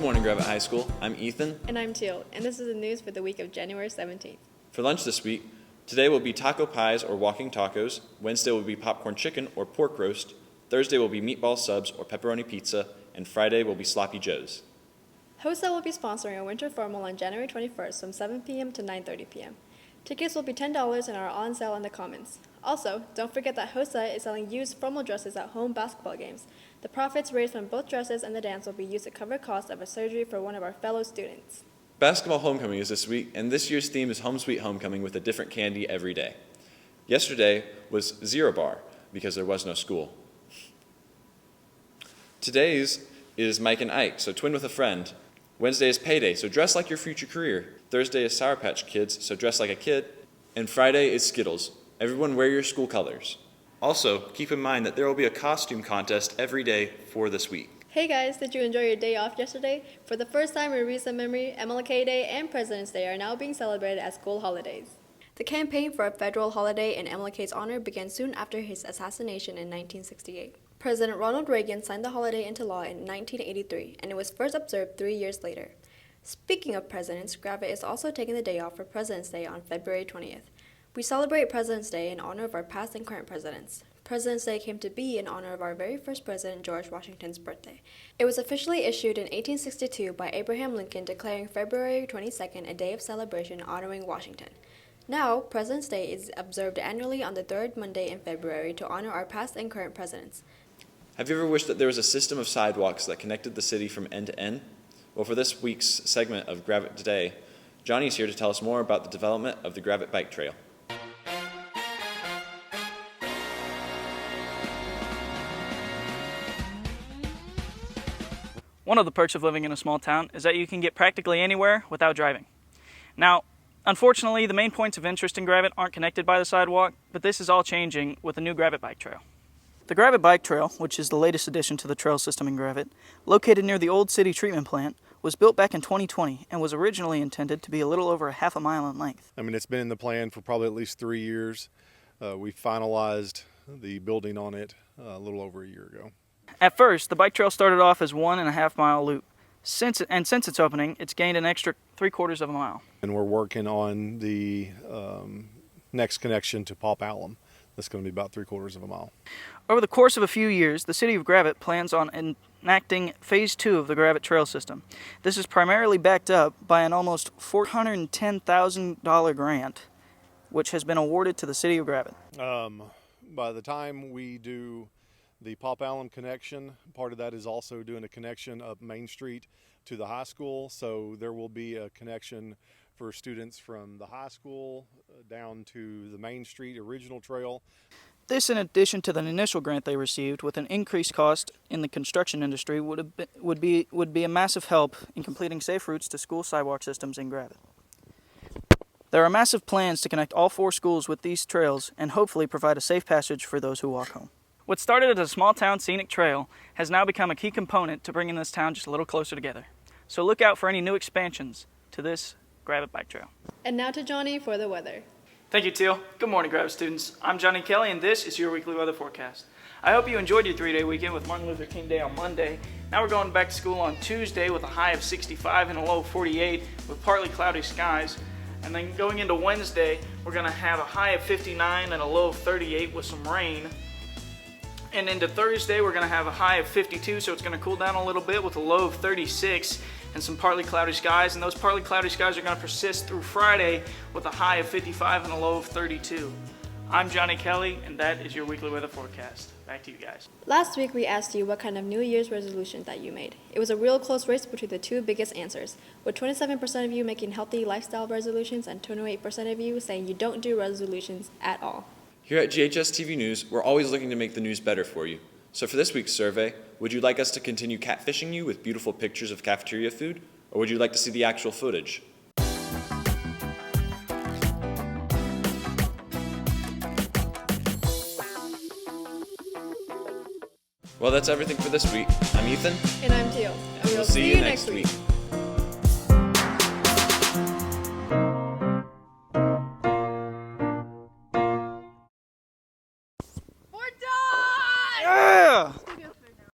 morning, Gravette High School. I'm Ethan. And I'm Teal, and this is the news for the week of January 17th. For lunch this week, today will be taco pies or walking tacos. Wednesday will be popcorn chicken or pork roast. Thursday will be meatball subs or pepperoni pizza. And Friday will be sloppy joes. HOSA will be sponsoring a winter formal on January 21st from 7 p.m. to 9:30 p.m. Tickets will be $10 and are on sale in the Commons. Also, don't forget that HOSA is selling used formal dresses at home basketball games. The profits raised from both dresses and the dance will be used to cover costs of a surgery for one of our fellow students. Basketball homecoming is this week, and this year's theme is Home Sweet Homecoming with a different candy every day. Yesterday was Zero Bar because there was no school. Today's is Mike and Ike, so twin with a friend. Wednesday is Payday, so dress like your future career. Thursday is Sour Patch Kids, so dress like a kid. And Friday is Skittles. Everyone wear your school colors. Also, keep in mind that there will be a costume contest every day for this week. Hey guys, did you enjoy your day off yesterday? For the first time in recent memory, MLK Day and President's Day are now being celebrated as school holidays. The campaign for a federal holiday in MLK's honor began soon after his assassination in 1968. President Ronald Reagan signed the holiday into law in 1983, and it was first observed 3 years later. Speaking of presidents, Gravette is also taking the day off for President's Day on February 20th. We celebrate President's Day in honor of our past and current presidents. President's Day came to be in honor of our very first president, George Washington's birthday. It was officially issued in 1862 by Abraham Lincoln, declaring February 22nd a day of celebration honoring Washington. Now, President's Day is observed annually on the third Monday in February to honor our past and current presidents. Have you ever wished that there was a system of sidewalks that connected the city from end to end? Well, for this week's segment of Gravette Today, Johnny's here to tell us more about the development of the Gravette Bike Trail. One of the perks of living in a small town is that you can get practically anywhere without driving. Now, unfortunately, the main points of interest in Gravette aren't connected by the sidewalk, but this is all changing with the new Gravette Bike Trail. The Gravette Bike Trail, which is the latest addition to the trail system in Gravette, located near the old city treatment plant, was built back in 2020 and was originally intended to be a little over a half a mile in length. It's been in the plan for probably at least 3 years. We finalized the building on it a little over a year ago. At first, the bike trail started off as 1.5 mile loop. Since its opening, it's gained an extra 3/4 of a mile. And we're working on the next connection to Pop Alum. That's going to be about 3/4 of a mile. Over the course of a few years, the city of Gravette plans on enacting Phase 2 of the Gravette Trail System. This is primarily backed up by an almost $410,000 grant, which has been awarded to the city of Gravette. By the time we do the Pop Alum connection, part of that is also doing a connection up Main Street to the high school. So there will be a connection for students from the high school down to the Main Street original trail. This, in addition to the initial grant they received, with an increased cost in the construction industry, would be a massive help in completing safe routes to school sidewalk systems in Gravette. There are massive plans to connect all 4 schools with these trails and hopefully provide a safe passage for those who walk home. What started as a small-town scenic trail has now become a key component to bringing this town just a little closer together. So look out for any new expansions to this Gravette Bike Trail. And now to Johnny for the weather. Thank you, Teal. Good morning, Gravette students. I'm Johnny Kelly, and this is your weekly weather forecast. I hope you enjoyed your 3-day weekend with Martin Luther King Day on Monday. Now we're going back to school on Tuesday with a high of 65 and a low of 48 with partly cloudy skies. And then going into Wednesday, we're going to have a high of 59 and a low of 38 with some rain. And into Thursday, we're going to have a high of 52, so it's going to cool down a little bit with a low of 36 and some partly cloudy skies. And those partly cloudy skies are going to persist through Friday with a high of 55 and a low of 32. I'm Johnny Kelly, and that is your weekly weather forecast. Back to you guys. Last week we asked you what kind of New Year's resolutions that you made. It was a real close race between the 2 biggest answers, with 27% of you making healthy lifestyle resolutions and 28% of you saying you don't do resolutions at all. Here at GHSTV News, we're always looking to make the news better for you. So for this week's survey, would you like us to continue catfishing you with beautiful pictures of cafeteria food, or would you like to see the actual footage? Well, that's everything for this week. I'm Ethan. And I'm Teal. And we'll see you next week. Yeah!